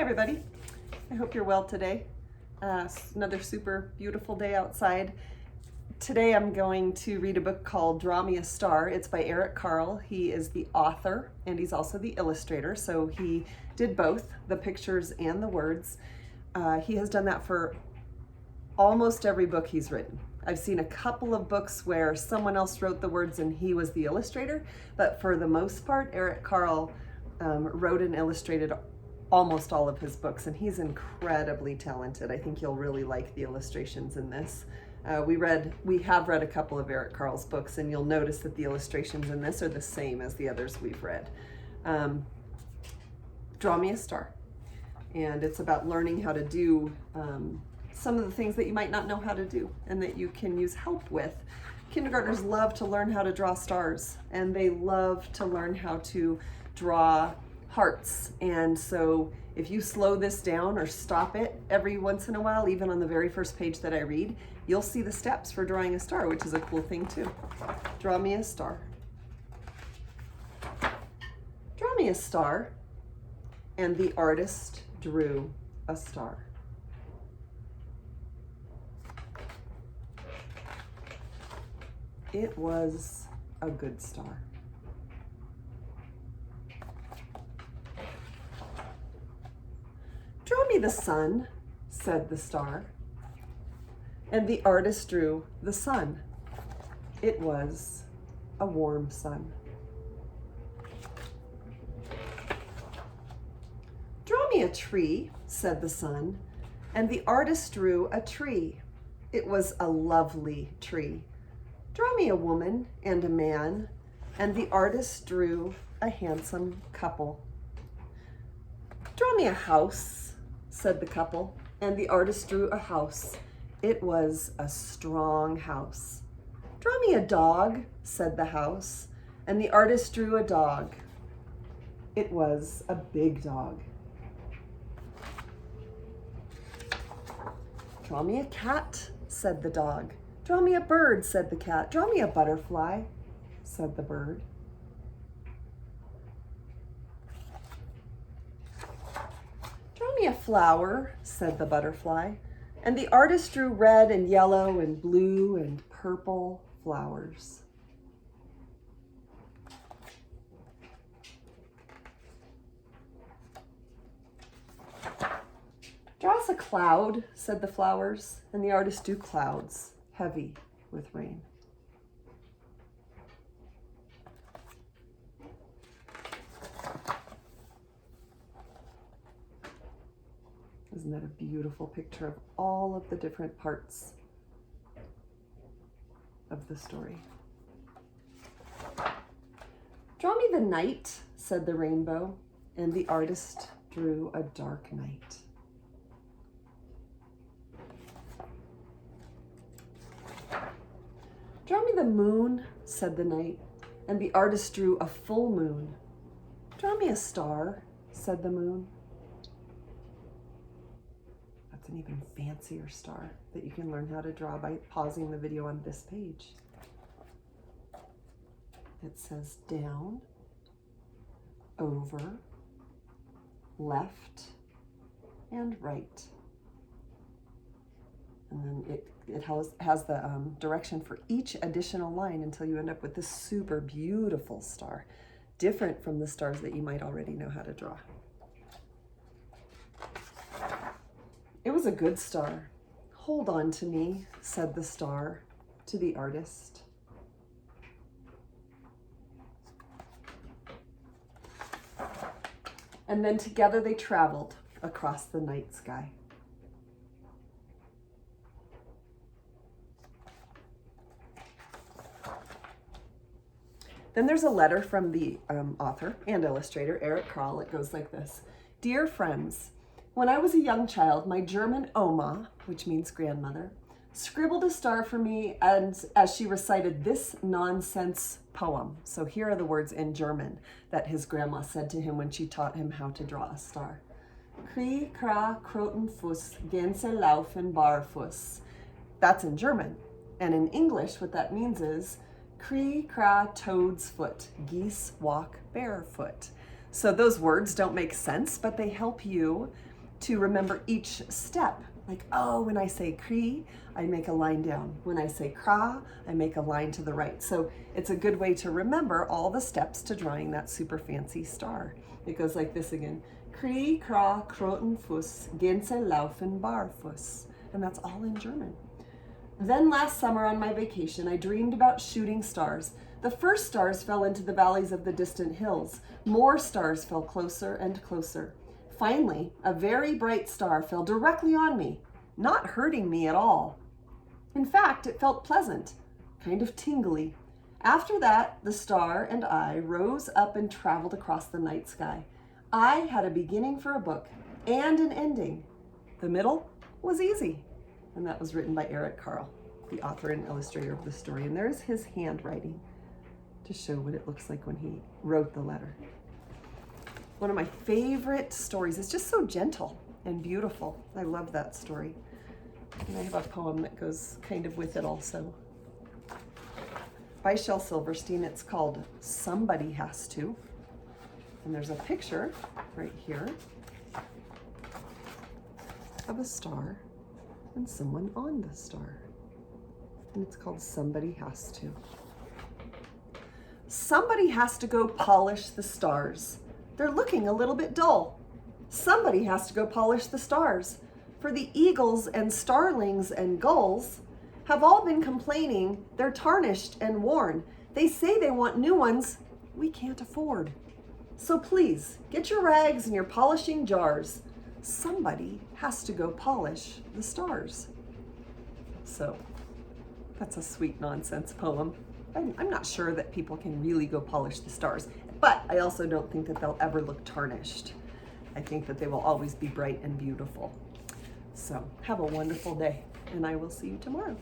everybody. I hope you're well today. Another super beautiful day outside. Today I'm going to read a book called Draw Me a Star. It's by Eric Carle. He is the author and he's also the illustrator. So he did both, the pictures and the words. He has done that for almost every book he's written. I've seen a couple of books where someone else wrote the words and he was the illustrator, but for the most part, Eric Carle wrote and illustrated almost all of his books, and he's incredibly talented. I think you'll really like the illustrations in this. We have read a couple of Eric Carle's books, and you'll notice that the illustrations in this are the same as the others we've read. Draw Me a Star, and it's about learning how to do some of the things that you might not know how to do and that you can use help with. Kindergartners love to learn how to draw stars, and they love to learn how to draw hearts. And so if you slow this down or stop it every once in a while, even on the very first page that I read, you'll see the steps for drawing a star, which is a cool thing too. Draw me a star. Draw me a star. And the artist drew a star. It was a good star. Draw me the sun, said the star. And the artist drew the sun. It was a warm sun. Draw me a tree, said the sun. And the artist drew a tree. It was a lovely tree. Draw me a woman and a man. And the artist drew a handsome couple. Draw me a house, said the couple, and the artist drew a house. It was a strong house. Draw me a dog, said the house, and the artist drew a dog. It was a big dog. Draw me a cat, said the dog. Draw me a bird, said the cat. Draw me a butterfly, said the bird. Draw me a flower, said the butterfly, and the artist drew red and yellow and blue and purple flowers. Draw us a cloud, said the flowers, and the artist drew clouds, heavy with rain. Isn't that a beautiful picture of all of the different parts of the story? Draw me the night, said the rainbow, and the artist drew a dark night. Draw me the moon, said the night, and the artist drew a full moon. Draw me a star, said the moon. That's an even fancier star that you can learn how to draw by pausing the video on this page. It says down, over, left, and right. And then it has the direction for each additional line until you end up with this super beautiful star, different from the stars that you might already know how to draw. It was a good star. Hold on to me, said the star to the artist. And then together they traveled across the night sky. Then there's a letter from the author and illustrator, Eric Carle. It goes like this. Dear friends, when I was a young child, my German Oma, which means grandmother, scribbled a star for me and as she recited this nonsense poem. So here are the words in German that his grandma said to him when she taught him how to draw a star. Krie, kra, Krotenfuß, Gänse laufen barfuß. That's in German. And in English, what that means is Krie, kra, toad's foot, geese walk barefoot. So those words don't make sense, but they help you to remember each step. Like, oh, when I say Cree, I make a line down. When I say Cra, I make a line to the right. So it's a good way to remember all the steps to drawing that super fancy star. It goes like this again. Cree, Cra, Kroten, Fuss, Gänse laufen barfuss. And that's all in German. Then last summer on my vacation, I dreamed about shooting stars. The first stars fell into the valleys of the distant hills. More stars fell closer and closer. Finally, a very bright star fell directly on me, not hurting me at all. In fact, it felt pleasant, kind of tingly. After that, the star and I rose up and traveled across the night sky. I had a beginning for a book and an ending. The middle was easy. And that was written by Eric Carle, the author and illustrator of the story. And there's his handwriting to show what it looks like when he wrote the letter. One of my favorite stories. It's just so gentle and beautiful. I love that story. And I have a poem that goes kind of with it also. By Shel Silverstein. It's called Somebody Has To. And there's a picture right here of a star and someone on the star. And it's called Somebody Has To. Somebody has to go polish the stars. They're looking a little bit dull. Somebody has to go polish the stars. For the eagles and starlings and gulls have all been complaining they're tarnished and worn. They say they want new ones we can't afford. So please, get your rags and your polishing jars. Somebody has to go polish the stars. So that's a sweet nonsense poem. I'm not sure that people can really go polish the stars, but I also don't think that they'll ever look tarnished. I think that they will always be bright and beautiful. So have a wonderful day, and I will see you tomorrow.